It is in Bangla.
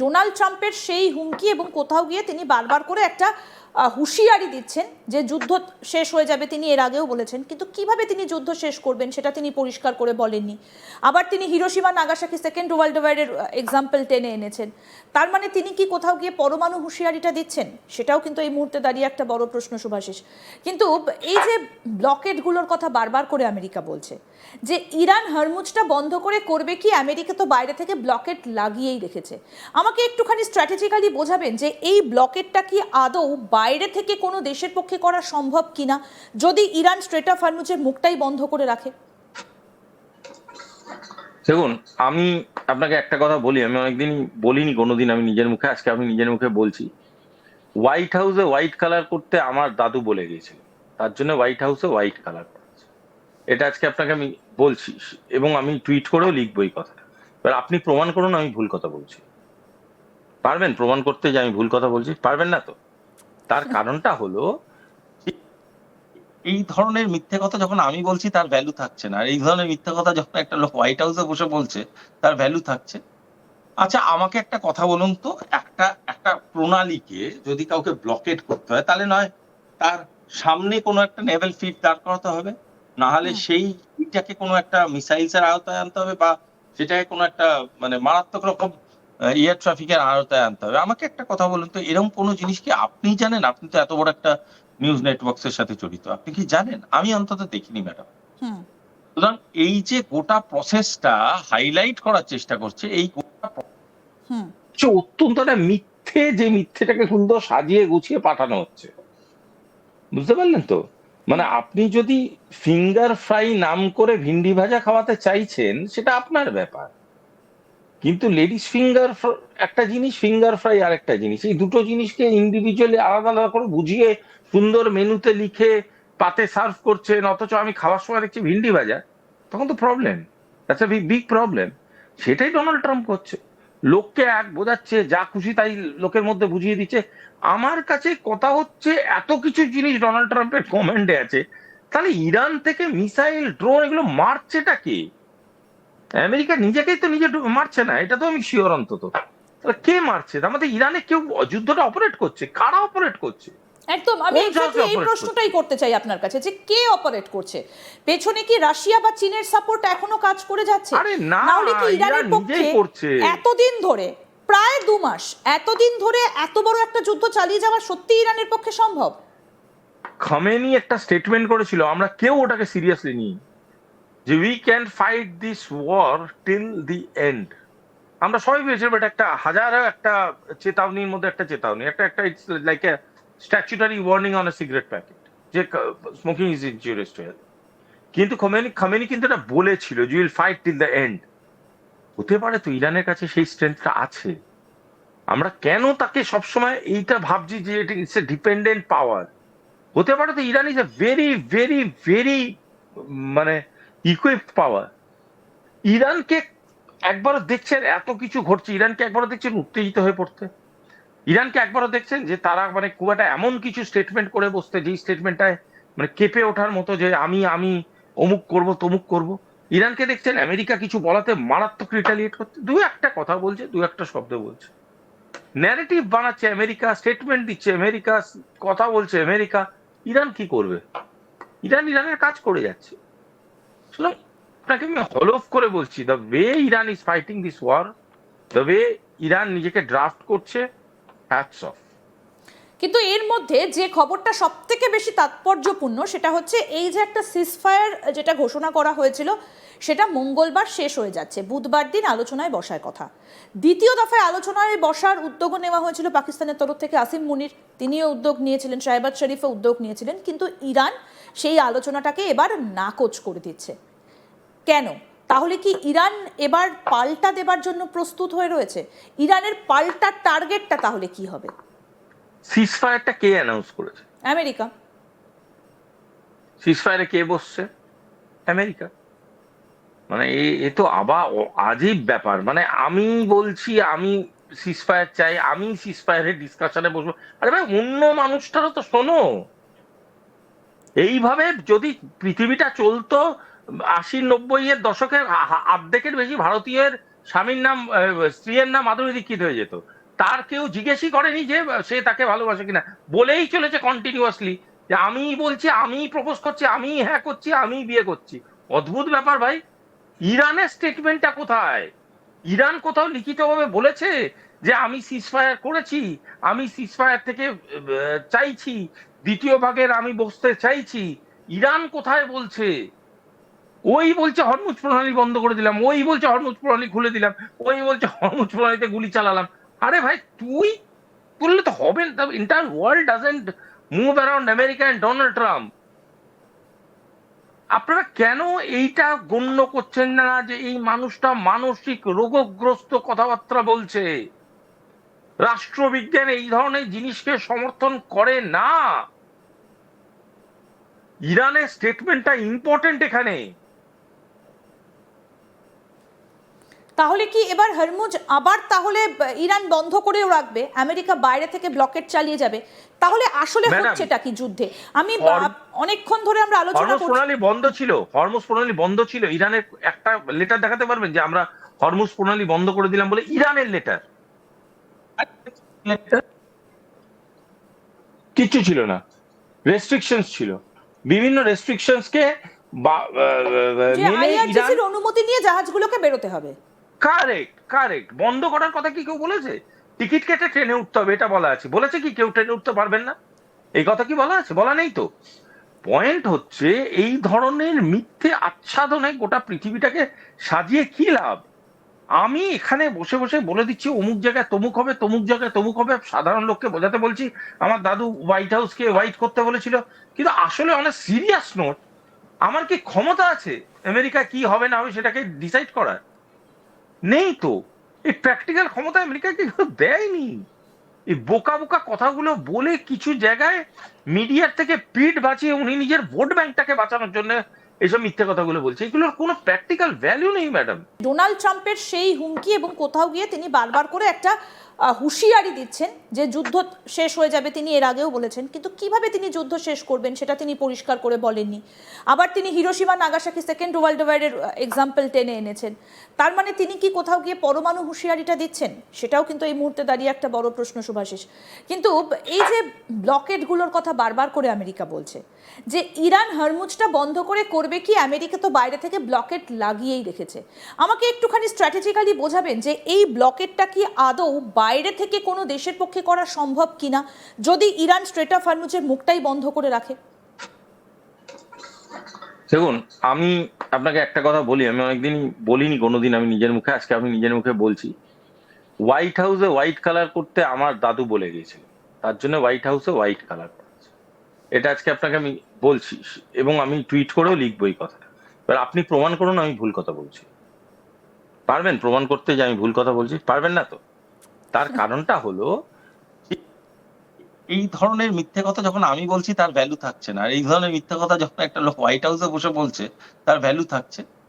ডোনাল্ড ট্রাম্পের সেই হুমকি এবং কোথাও গিয়ে তিনি বারবার করে একটা হুঁশিয়ারি দিচ্ছেন যে যুদ্ধ শেষ হয়ে যাবে, তিনি এর আগেও বলেছেন, কিন্তু কিভাবে তিনি যুদ্ধ শেষ করবেন সেটা তিনি পরিষ্কার করে বলেননি। আবার তিনি হিরোশিমা নাগাসাকি সেকেন্ড ওয়ার্ল্ড ওয়ারের এক্সাম্পল টেনে এনেছেন। তার মানে তিনি কি কোথাও গিয়ে পরমাণু হুঁশিয়ারিটা দিচ্ছেন? সেটাও কিন্তু এই মুহূর্তে দাঁড়িয়ে একটা বড় প্রশ্ন, শুভাশিস। কিন্তু এই যে ব্লকেডগুলোর কথা বারবার করে আমেরিকা বলছে, যে ইরান হরমুজটা বন্ধ করবে কি? আমেরিকা তো বাইরে থেকে ব্লকেড লাগিয়েই রেখেছে। আমাকে একটুখানি স্ট্র্যাটেজিক্যালি বোঝাবেন যে এই ব্লকেডটা কি আদৌ বাইরে থেকে কোনো দেশের পক্ষে করা সম্ভব কিনা, যদি ইরান স্ট্রেট অফ হরমুজের মুখটাই বন্ধ করে রাখে? দেখুন, আমি আপনাকে একটা কথা বলি, আমি অনেকদিন বলিনি কোনোদিন আমি নিজের মুখে, আজকে আমি নিজের মুখে বলছি। হোয়াইট হাউসে হোয়াইট কালার করতে আমার দাদু বলে গেছিল, তার জন্য হোয়াইট হাউসে হোয়াইট কালার করেছে। এটা আজকে আপনাকে আমি বলছি, এবং আমি টুইট করেও লিখবো এই কথাটা। এবার আপনি প্রমাণ করুন আমি ভুল কথা বলছি। পারবেন প্রমাণ করতে যে আমি ভুল কথা বলছি? পারবেন না তো। তার কারণটা হলো, এই ধরনের মিথ্যে কথা যখন আমি বলছি তার ভ্যালু থাকছে না, আর এই ধরনের মিথ্যে কথা যখন একটা লোক হোয়াইট হাউসে বসে বলছে তার ভ্যালু থাকছে। আচ্ছা, আমাকে একটা কথা বলুন তো, একটা একটা প্রণালীকে যদি কাউকে ব্লকেট করতে হয়, তাহলে নয় তার সামনে কোনো একটা নেভেল ফিট দাঁড় করাতে হবে, না হলে সেইটাকে কোনো একটা মিসাইলস এর আওতায় আনতে হবে, বা সেটাকে কোনো একটা মানে মারাত্মক রকম এয়ার ট্রাফিকের আওতায় আনতে হবে। আমাকে একটা কথা বলুন তো, এরকম কোনো জিনিস কি আপনি জানেন? আপনি তো এত বড় একটা নিউজ নেটওয়ার্কস এর সাথে জড়িত, আপনি কি জানেন? আমি অন্তত দেখিনি, ম্যাডাম। সুতরাং এই যে গোটা প্রসেসটা হাইলাইট করার চেষ্টা করছে, এই গোটা অত্যন্ত একটা মিথ্যে, যে মিথ্যেটাকে সুন্দর সাজিয়ে গুছিয়ে পাঠানো হচ্ছে, বুঝতে পারলেন তো? মানে আপনি যদি ফিঙ্গার ফ্রাই নাম করে ভিন্ডি ভাজা খাওয়াতে চাইছেন, সেটা আপনার ব্যাপার, কিন্তু লেডিস ফিঙ্গার একটা জিনিস, ফিঙ্গার ফ্রাই আর একটা জিনিস। এই দুটো জিনিসকে ইন্ডিভিজুয়ালি আলাদা আলাদা করে বুঝিয়ে সুন্দর মেনুতে লিখে পাতে সার্ভ করছেন, অথচ আমি খাওয়ার সময় দেখছি ভিন্ডি ভাজা, তখন তো problem, that's a big problem. সেটাই ডোনাল্ড ট্রাম্প করছে, লোককে এক বোঝাচ্ছে, যা খুশি তাই লোকের মধ্যে বুঝিয়ে দিচ্ছে। আমার কাছে কথা হচ্ছে, এত কিছু জিনিস ডোনাল্ড ট্রাম্পের কমেন্টে আছে, তাহলে ইরান থেকে মিসাইল, ড্রোন এগুলো মারছেটা কে? আমেরিকা নিজেকেই তো নিজে মারছে না, এটা তো আমি শিওর। অন্তত তাহলে কে মারছে? তার মধ্যে ইরানে কেউ যুদ্ধটা অপারেট করছে? কারা অপারেট করছে? একদম, আমি এক্স্যাক্টলি এই প্রশ্নটাই করতে চাই আপনার কাছে, যে কে অপারেট করছে? পেছনে কি রাশিয়া বা চীনের সাপোর্ট এখনো কাজ করে যাচ্ছে? আরে না, না হলে কি ইরানের পক্ষে এতদিন ধরে, প্রায় 2 মাস এতদিন ধরে এত বড় একটা যুদ্ধ চালিয়ে যাওয়া সত্যি ইরানের পক্ষে সম্ভব? খামেনি একটা স্টেটমেন্ট করেছিল, আমরা কেউ ওটাকে সিরিয়াসলি নিই, যে we can fight this war till the end. আমরা সবাই ভেবেছিলাম এটা একটা হাজারো একটা চেতাবনীর মধ্যে একটা চেতাবনী, একটা একটা it's like a statutory warning on a cigarette packet, যে smoking is injurious to health. কিন্তু খামেনি কিন্তু এটা বলেছিল, যে will fight till the end. হতে পারে তো ইরানের কাছে সেই স্ট্রেংথটা আছে। আমরা কেন তাকে সবসময় এইটা ভাবছি যে ইটস এ ডিপেন্ডেন্ট পাওয়ার? হতে পারে তো Iran is a very very very মানে ইকুইপড পাওয়ার। ইরানকে একবারও দেখছেন এত কিছু ঘটছে, ইরানকে একবারও দেখছেন উত্তেজিত হয়ে পড়তে? ইরানকে একবারও দেখছেন যে তারা মানে খুব একটা এমন কিছু স্টেটমেন্ট করে বসতে, যেই স্টেটমেন্টটায় মানে কেঁপে ওঠার মতো, যে আমি আমি অমুক করব তমুক করব? ইরানকে দেখছেন আমেরিকা কিছু বলাতে মারাত্মক রিটালিয়েট করতে? দু একটা কথা বলছে, দু একটা শব্দ বলছে, ন্যারেটিভ বানাচ্ছে আমেরিকা, স্টেটমেন্ট দিচ্ছে আমেরিকা, কথা বলছে আমেরিকা। ইরান কি করবে? ইরান ইরানের কাজ করে যাচ্ছে। সুতরাং আপনাকে আমি হলফ করে বলছি, the way Iran is fighting this war, the way Iran নিজেকে ড্রাফট করছে, হ্যাটস অফ। কিন্তু এর মধ্যে যে খবরটা সব থেকে বেশি তাৎপর্যপূর্ণ সেটা হচ্ছে এই যে একটা সিজফায়ার যেটা ঘোষণা করা হয়েছিল, সেটা মঙ্গলবার শেষ হয়ে যাচ্ছে, বুধবার দিন আলোচনায় বসার কথা। দ্বিতীয় দফায় আলোচনায় বসার উদ্যোগও নেওয়া হয়েছিল পাকিস্তানের তরফ থেকে, আসিম মুনির তিনিও উদ্যোগ নিয়েছিলেন, শাহবাজ শরীফও উদ্যোগ নিয়েছিলেন, কিন্তু ইরান সেই আলোচনাটাকে এবার নাকচ করে দিচ্ছে। কেন? তাহলে কি ইরান এবার পাল্টা দেবার জন্য প্রস্তুত হয়ে রয়েছে? ইরানের পাল্টা টার্গেটটা তাহলে কি হবে? সিজফায়ারটা কে অ্যানাউন্স করেছে? আমেরিকা। সিজফায়ারে কে বসছে? আমেরিকা। মানে এ তো আবার আজীব ব্যাপার। মানে আমি বলছি আমি সিজফায়ার চাই, আমি সিজফায়ারের ডিসকাশনে বসবো। আরে ভাই, অন্য মানুষটারও তো শোনো। এইভাবে যদি পৃথিবীটা চলতো, 80-90 এর দশকের অর্ধেকের বেশি ভারতীয়ের স্বামীর নাম স্ত্রীর নাম মাধুরী দীক্ষিত হয়ে যেত, তার কেউ জিজ্ঞেসই করেনি যে সে তাকে ভালোবাসে কিনা, বলেই চলেছে কন্টিনিউয়াসলি যে আমি বলছি, আমি প্রপোজ করছি, আমি হ্যাঁ করছি, আমি বিয়ে করছি। অদ্ভুত ব্যাপার ভাই। ইরানের স্টেটমেন্টটা কোথায়? ইরান কোথাও লিখিতভাবে বলেছে যে আমি সিজফায়ার করেছি, আমি সিজফায়ার থেকে চাইছি, দ্বিতীয় ভাগের আমি বসতে চাইছি? ইরান কোথায় বলছে? ওই বলছে হরমুজ প্রণালী বন্ধ করে দিলাম, ওই বলছে হরমুজ প্রণালী খুলে দিলাম, ওই বলছে হরমুজ প্রণালীতে গুলি চালালাম। আরে ভাই তুই করলে তো হবে না। Entire world doesn't move around America and Donald Trump. আপনারা কেন এইটা গণ্য করছেন না যে এই মানুষটা মানসিক রোগগ্রস্ত কথাবার্তা বলছে? রাষ্ট্রবিজ্ঞান এই ধরনের জিনিসকে সমর্থন করে না। ইরানের স্টেটমেন্টটা ইম্পর্টেন্ট এখানে। তাহলে কি এবার হরমুজ আবার তাহলে ইরান বন্ধ করেও রাখবে, আমেরিকা বাইরে থেকে ব্লকেট চালিয়ে যাবে? তাহলে আসলে হচ্ছেটা কি যুদ্ধে? আমি অনেকক্ষণ ধরে আমরা আলোচনা হরমুজ করছি। প্রণালী বন্ধ ছিল, হরমুজ প্রণালী বন্ধ ছিল। ইরানের একটা লেটার দেখাতে পারবেন যে আমরা হরমুজ প্রণালী বন্ধ করে দিলাম বলে? ইরানের লেটার কিচ্ছু ছিল না, রেস্ট্রিকশনস ছিল, বিভিন্ন রেস্ট্রিকশনস কে মেনে ইরান অনুমতি নিয়ে জাহাজগুলোকে বেরোতে হবে। কারেক্ট কারেক্ট বন্ধ করার কথা কি কেউ বলেছে? টিকিট কেটে ট্রেনে উঠতে হবে এটা বলা আছে। বলেছে কি কেউ ট্রেনে উঠতে পারবেন না? এই কথা কি বলা আছে? বলা নেই তো। পয়েন্ট হচ্ছে এই ধরনের মিথ্যে আচ্ছাদনে গোটা পৃথিবীটাকে সাজিয়ে কি লাভ? আমি এখানে বসে বসে বলে দিচ্ছি অমুক জায়গায় তমুক হবে, তমুক জায়গায় তমুক হবে, সাধারণ লোককে বোঝাতে বলছি আমার দাদু হোয়াইট হাউসকে হোয়াইট করতে বলেছিল, কিন্তু আসলে অনেক সিরিয়াস নোট, আমার কি ক্ষমতা আছে আমেরিকা কি হবে না হবে সেটাকে ডিসাইড করার? নেই তো। এই প্র্যাকটিক্যাল ক্ষমতা আমেরিকাকে দেয়নি। এই বোকা বোকা কথাগুলো বলে কিছু জায়গায় মিডিয়ার থেকে পিঠ বাঁচিয়ে উনি নিজের ভোট ব্যাংকটাকে বাঁচানোর জন্য এইসব মিথ্যে কথাগুলো বলছে। এগুলোর কোনো প্র্যাকটিক্যাল ভ্যালু নেই ম্যাডাম। ডোনাল্ড ট্রাম্পের সেই হুমকি এবং কোথাও গিয়ে তিনি বারবার করে একটা হুঁশিয়ারি দিচ্ছেন যে যুদ্ধ শেষ হয়ে যাবে, তিনি এর আগেও বলেছেন, কিন্তু কিভাবে তিনি যুদ্ধ শেষ করবেন সেটা তিনি পরিষ্কার করে বলেননি। আবার তিনি হিরোশিমা নাগাসাকি সেকেন্ড ওয়ার্ল্ড ওয়ারের এক্সাম্পল টেনে এনেছেন। তার মানে তিনি কি কোথাও গিয়ে পরমাণু হুঁশিয়ারিটা দিচ্ছেন? সেটাও কিন্তু এই মুহূর্তে দাঁড়িয়ে একটা বড় প্রশ্ন শুভাশিস। কিন্তু এই যে ব্লকেটগুলোর কথা বারবার করে আমেরিকা বলছে, যে ইরান হরমুজটা বন্ধ করে করবে কি? আমেরিকা তো বাইরে থেকে ব্লকেট লাগিয়েই রেখেছে। আমাকে একটুখানি স্ট্র্যাটেজিক্যালি বোঝাবেন যে এই ব্লকেটটা কি আদৌ বাইরে থেকে কোনো দেশের পক্ষে করা সম্ভব কিনা, যদি ইরান স্ট্রেট অফ হরমুজের মুখটাই বন্ধ করে রাখে? দেখুন আমি আপনাকে একটা কথা বলি, আমি অনেকদিন বলিনি কোনোদিন আমি নিজের মুখে, আজকে আমি নিজের মুখে বলছি। হোয়াইট হাউসে হোয়াইট কালার করতে আমার দাদু বলে গিয়েছিল, তার জন্য হোয়াইট হাউসে হোয়াইট কালার করেছে। এটা আজকে আপনাকে আমি বলছি এবং আমি টুইট করেও লিখবো এই কথাটা। এবার আপনি প্রমাণ করুন আমি ভুল কথা বলছি। পারবেন প্রমাণ করতে যে আমি ভুল কথা বলছি? পারবেন না তো। তার কারণটা হলো এই ধরনের মিথ্যে কথা যখন আমি বলছি তার ভ্যালু থাকছে না, আর এই ধরনের মিথ্যে কথা যখন একটা লোক হোয়াইট হাউসে বসে বলছে তার ভ্যালু থাকছে।